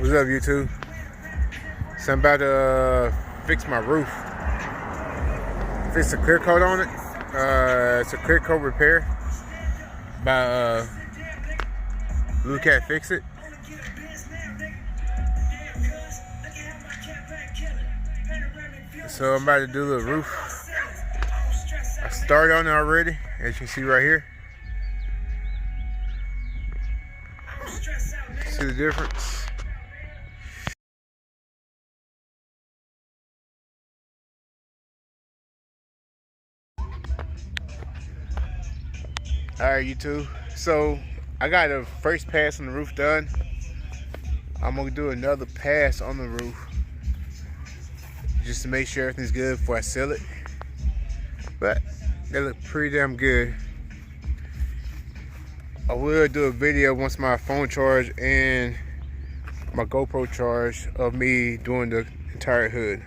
What's up, YouTube? So I'm about to fix my roof. Fix a clear coat on it. It's a clear coat repair by Lukat Fix It. So I'm about to do the roof. I started on it already, as you can see right here. See the difference? Alright, YouTube. So I got the first pass on the roof done. I'm gonna do another pass on the roof just to make sure everything's good before I seal it. But they look pretty damn good. I will do a video once my phone charged and my GoPro charged of me doing the entire hood.